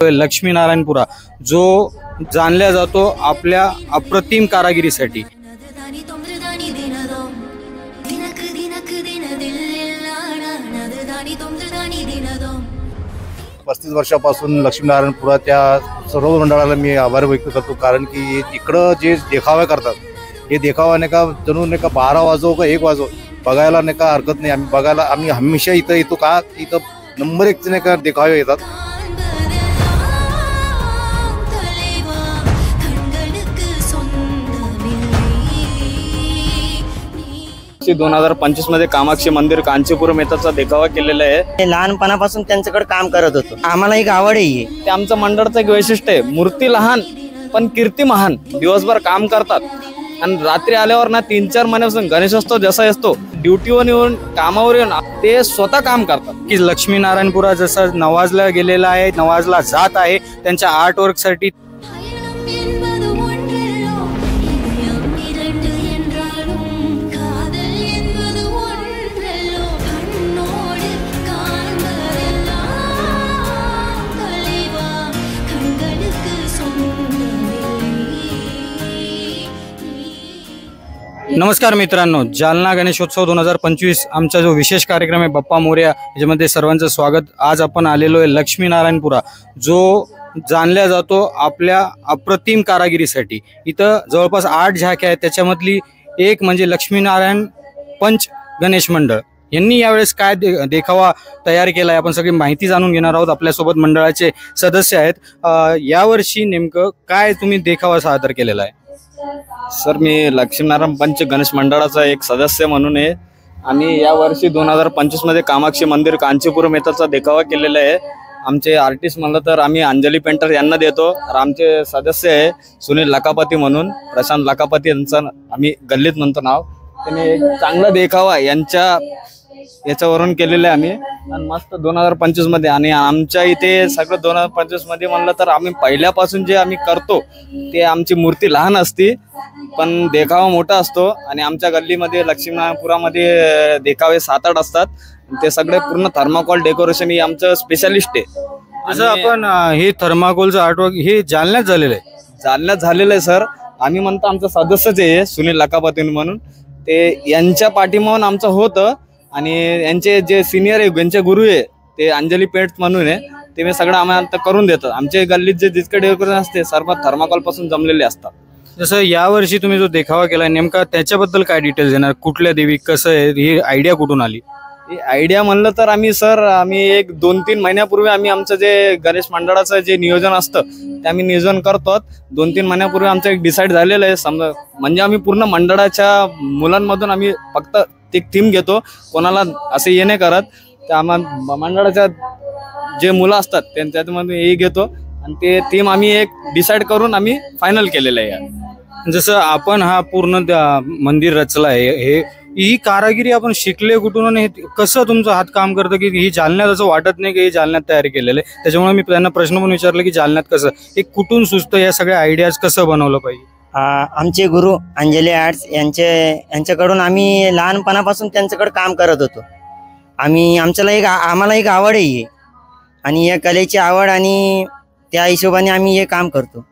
लक्ष्मीनारायणपुरा जो जाणला जातो आपल्या अप्रतिम कारागिरीसाठी। 35 वर्षापासून लक्ष्मीनारायणपुरा त्या सर्व मंडळाला मी आभार व्यक्त करतो, कारण की इकडं जे देखावे करतात हे देखावा नाही का जणू नाही का 12 वाजो का 1 वाजो बघायला नाही का हरकत नाही। आम्ही हमेशा इथं येतो का इथं नंबर 1 नाही का देखावे येतात। 2025 मध्ये कामाक्षी मंदिर कांचीपुरम येथचा देखावा केलेला आहे। लहानपणापासून त्यांच्याकडे काम करत होतो, आम्हाला एक आवड आहे। ते आमचं मंडळाचं एक वैशिष्ट्य आहे, मूर्ती लहान पण कीर्ती महान। दिवसभर काम करतात आणि रात्री आल्यावर ना 3-4 महिन्यापासून गणेशोत्सव जसा असतो ड्युटीवर येऊन कामावर येऊन ते स्वतः काम करतात की लक्ष्मीनारायणपुरा जसं नवाजला गेलेला आहे, नवाजला जात आहे त्यांच्या आर्ट वर्क साठी। नमस्कार मित्रांनो, जालना गणेशोत्सव 2025 आमचा जो विशेष कार्यक्रम आहे बाप्पा मोरया, याच्यामध्ये सर्वांचं स्वागत। आज आपण आलेलो आहे लक्ष्मीनारायणपुरा जो जाणला जातो आपल्या अप्रतिम कारागिरीसाठी। इथं जवळपास 8 झाक्या आहेत, त्याच्यामधली एक म्हणजे लक्ष्मीनारायण पंच गणेश मंडळ यांनी यावेळेस काय देखावा तयार केला आहे आपण सगळी माहिती जाणून घेणार आहोत। आपल्यासोबत मंडळाचे सदस्य आहेत। यावर्षी नेमकं काय तुम्ही देखावा सादर केलेला आहे? सर, मी लक्ष्मीनारायण पंच गणेश मंडळाचा एक सदस्य म्हणून आहे। आम्ही यावर्षी 2025 मध्ये कामाक्षी मंदिर कांचीपुरम येथचा देखावा केलेला आहे। आमचे आर्टिस्ट म्हणलं तर आम्ही अंजली पेंटर यांना देतो, तर आमचे सदस्य आहे सुनील लकापती म्हणून, प्रशांत लकापती यांचं आम्ही गल्लीत म्हणतो नाव। त्यांनी एक चांगला देखावा याच्यावरून केलेलं आहे आम्ही, आणि मस्त 2025 मध्ये। आणि आमच्या इथे सगळं 2025 मध्ये म्हणलं तर आम्ही पहिल्यापासून जे आम्ही करतो ते आमची मूर्ती लहान असते पण देखावा मोठा असतो। आणि आमच्या गल्लीमध्ये लक्ष्मीनारायणपुरामध्ये देखावे 7-8 असतात, ते सगळे पूर्ण थर्माकोल डेकोरेशन ही आमचं स्पेशालिस्ट आहे। जसं आपण हे थर्माकोलचं आर्टवर्क हे जालन्यात झालेलं आहे? जालन्यात झालेलं आहे सर। आम्ही म्हणतो आमचं सदस्यच आहे सुनील लकापती म्हणून, ते यांच्या पाठीमागून आमचं होतं। आणि यांचे जे सिनियर आहे, यांचे गुरु आहे ते अंजली पेंट म्हणून आहे, ते मी सगळं आम्हाला करून देतात। आमच्या गल्लीत जे जितकं डेकोरेशन असते सर्व थर्माकोल पासून जमलेले असतात। जसं यावर्षी तुम्ही जो देखावा केला नेमका त्याच्याबद्दल काय डिटेल्स देणार? कुठल्या देवी, कसं आहे, ही आयडिया कुठून आली? ही आयडिया म्हणलं तर आम्ही एक 2-3 महिन्यापूर्वी आम्ही आमचं जे गणेश मंडळाचं जे नियोजन असतं ते आम्ही नियोजन करतो। 2-3 महिन्यापूर्वी आमचं एक डिसाईड झालेलं आहे, समजा म्हणजे आम्ही पूर्ण मंडळाच्या मुलांमधून आम्ही फक्त एक थीम घेतो, कोणाला असे ये नाही करत। त्या मंडळाच्या जे मुलं असतात त्यांच्यामध्ये हे घेतो आणि ते थीम आम्ही एक डिसाईड करून आम्ही फायनल केलेलं आहे। जसं आपण हा पूर्ण मंदिर रचला आहे, ही कारागिरी आपण शिकले कुठून आणि कसं तुमचं हात काम करतं की ही जालन्यात असं वाटत नाही की हे जालन्यात तयारी केलेलं आहे? त्याच्यामुळे मी त्यांना प्रश्न पण विचारला की जालन्यात कसं हे कुठून सुचतं, या सगळ्या आयडियाज कसं बनवलं पाहिजे? आमचे गुरु अंजली आर्ट्स यांच्याकडून आम्ही लहानपणापासून त्यांच्याकडे काम करत होतो। आम्हाला एक आवड आहे आणि या कलेची आवड, आणि त्या हिशोबाने आम्ही हे काम करतो।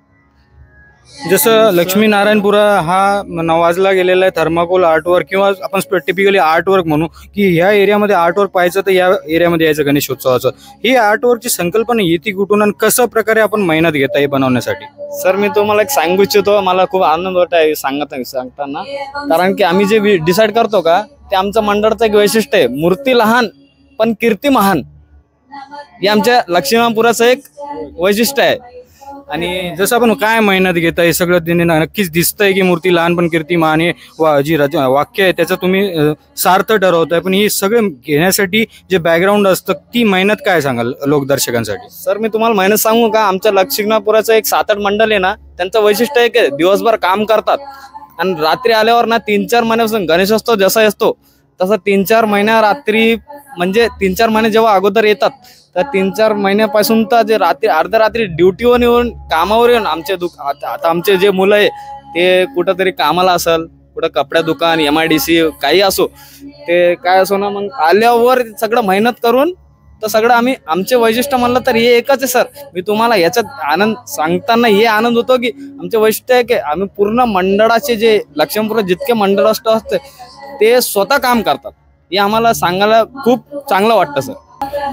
जसं लक्ष्मीनारायणपुरा हा नवाजला गेलेला आहे थर्माकोल आर्टवर्क, किंवा आपण टिपिकली आर्टवर्क म्हणू की ह्या एरियामध्ये आर्टवर्क पाहायचं तर या एरियामध्ये यायचं गणेशोत्सवाचं। ही आर्टवर्कची संकल्पना येते कुठून आणि कसं प्रकारे आपण मेहनत घेता हे बनवण्यासाठी? सर, मी तुम्हाला एक सांगू इच्छितो, मला खूप आनंद होत आहे सांगताना, कारण की आम्ही जे डिसाईड करतो का ते आमचं मंडळाचं एक वैशिष्ट्य आहे, मूर्ती लहान पण कीर्ती महान। हे आमच्या लक्ष्मीनारायणपुराचं एक वैशिष्ट्य आहे। आणि जसं आपण काय मेहनत घेता हे सगळं नक्कीच दिसतंय की मूर्ती लहान पण कीर्ती महान हे जी वाक्य आहे त्याचं तुम्ही सार्थ ठरवताय, पण ही सगळं घेण्यासाठी जे बॅकग्राऊंड असतं ती मेहनत काय सांगाल लोकदर्शकांसाठी? सर, मी तुम्हाला मेहनत सांगू का? आमच्या लक्ष्मीनारायणपुराचं एक 7-8 मंडळ आहे ना, त्यांचं वैशिष्ट्य आहे की दिवसभर काम करतात आणि रात्री आल्यावर ना 3-4 महिन्यापासून गणेशोत्सव जसा असतो तसं 3-4 महिन्या रात्री, म्हणजे 3-4 महिने जेव्हा अगोदर येतात तर 3-4 महिन्यापासून तर जे अर्ध्या रात्री ड्युटीवर येऊन कामावर येऊन आता आमचे जे मुलं आहे ते कुठंतरी कामाला असेल, कुठं कपड्या दुकान, MIDC काही असो, ते काय असो ना, मग आल्यावर सगळं मेहनत करून तर सगळं आम्ही आमचे वैशिष्ट्य म्हणलं तर हे एकच आहे सर. मी तुम्हाला याच्यात आनंद सांगताना हे आनंद होतो की आमचे वैशिष्ट्य आहे की आम्ही पूर्ण मंडळाचे जे लक्ष्मीपुरात जितके मंडळ असते ते स्वतः काम करतात. हे आम्हाला सांगायला खूप चांगलं वाटतं सर.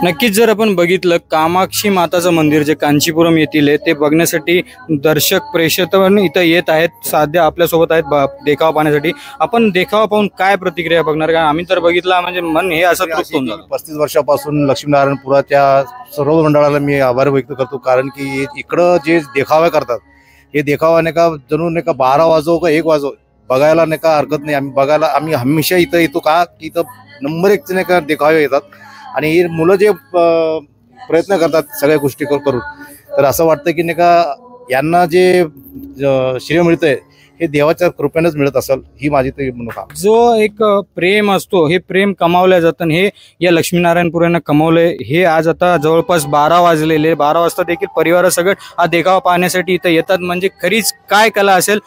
नक्कीच जर आपण बघितलं कामाक्षी माताचं मंदिर जे कांचीपुरम येथील आहे ते बघण्यासाठी दर्शक प्रेक्षक इथं येत आहेत. साध्या आपल्यासोबत आहेत देखावा पाहण्यासाठी. आपण देखावा पाहून काय प्रतिक्रिया बघणार का? आम्ही तर बघितला म्हणजे मन हे असं तृप्त होऊन जातं. 35 वर्षापासून लक्ष्मीनारायणपुरा त्या सर्व मंडळाला मी आभार व्यक्त करतो, कारण की इकडं जे देखावे करतात हे देखावा नाही का जणू नाही का 12 वाजो का 1 वाजो बघायला नाही का हरकत नाही. आम्ही हमेशा इथं येतो का की इथं नंबर 1 नाही का देखावे येतात. आणि ही मुलं जे प्रयत्न करतात सगळ्या गोष्टी करून, तर असं वाटतं की नाही का यांना जे श्रेय मिळतंय हे देवाच्या कृपेनेच मिळत असेल, ही माझी तरी म्हणून. जो एक प्रेम असतो हे प्रेम कमावलं जातं. हे या लक्ष्मीनारायणपुरांना कमावलंय. हे आज आता जवळपास 12 वाजलेले, 12 वाजता देखील परिवारासकट हा देखावा पाहण्यासाठी इथं येतात. म्हणजे खरीच काय कला असेल.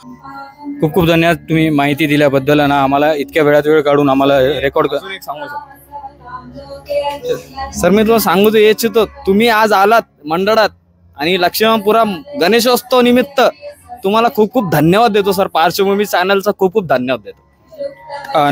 खूप खूप धन्यवाद तुम्ही माहिती दिल्याबद्दल आणि आम्हाला इतक्या वेळात वेळ काढून आम्हाला रेकॉर्ड सांगू सर. मी तुला सांगू तो इच्छितो, तुम्ही आज आलात मंडळात आणि लक्ष्मीपुरम गणेशोत्सव निमित्त तुम्हाला खूप खूप धन्यवाद देतो सर. पार्श्वभूमी चॅनलचा खूप खूप धन्यवाद देतो.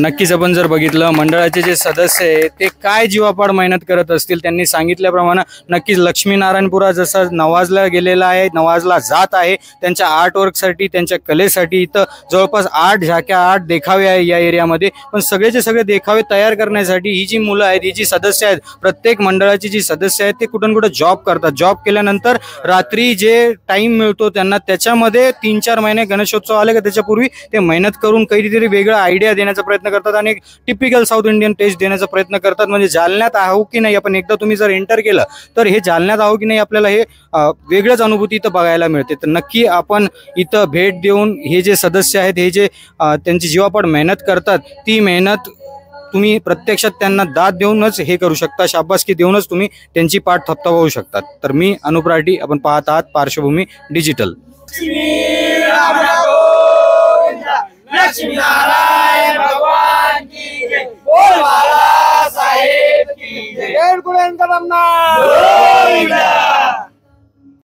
नक्कीच आपण जर बघितलं मंडळाचे जे सदस्य आहे ते काय जीवापाड मेहनत करत असतील. त्यांनी सांगितल्याप्रमाणे नक्कीच लक्ष्मीनारायणपुरा जसा नवाजला गेलेला आहे, नवाजला जात आहे त्यांच्या आर्टवर्कसाठी, त्यांच्या कलेसाठी. इथं जवळपास 8 झाक्या 8 देखावे आहे या एरियामध्ये. पण सगळेचे सगळे देखावे तयार करण्यासाठी ही जी मुलं आहेत, ही जी सदस्य आहेत, प्रत्येक मंडळाची जी सदस्य आहेत ते कुठून कुठं जॉब करतात. जॉब केल्यानंतर रात्री जे टाइम मिळतो त्यांना त्याच्यामध्ये 3-4 महिने गणेशोत्सव आले का त्याच्यापूर्वी ते मेहनत करून काहीतरी वेगळं आयडिया देण्याचा प्रयत्न करतात आणि एक टिपिकल साऊथ इंडियन टेस्ट देण्याचा प्रयत्न करतात. म्हणजे जालन्यात आहो की नाही, आपण एकदा तुम्ही जर एंटर केलं तर हे जालन्यात आहो की नाही आपल्याला हे वेगळंच अनुभूती इथं बघायला मिळते. तर नक्की आपण इथं भेट देऊन हे जे सदस्य आहेत, हे जे त्यांची जीवापाड मेहनत करतात, ती मेहनत तुम्ही प्रत्यक्षात त्यांना दाद देऊनच हे करू शकता. शाबासकी देऊनच तुम्ही त्यांची पाठ थपथपावू शकतात. तर मी अनुप राठी, आपण पाहत आहात पार्श्वभूमी डिजिटल. लक्ष्मीनारायण भगवान की जय, बोल बाला साहेब की जय, गुणेंद्र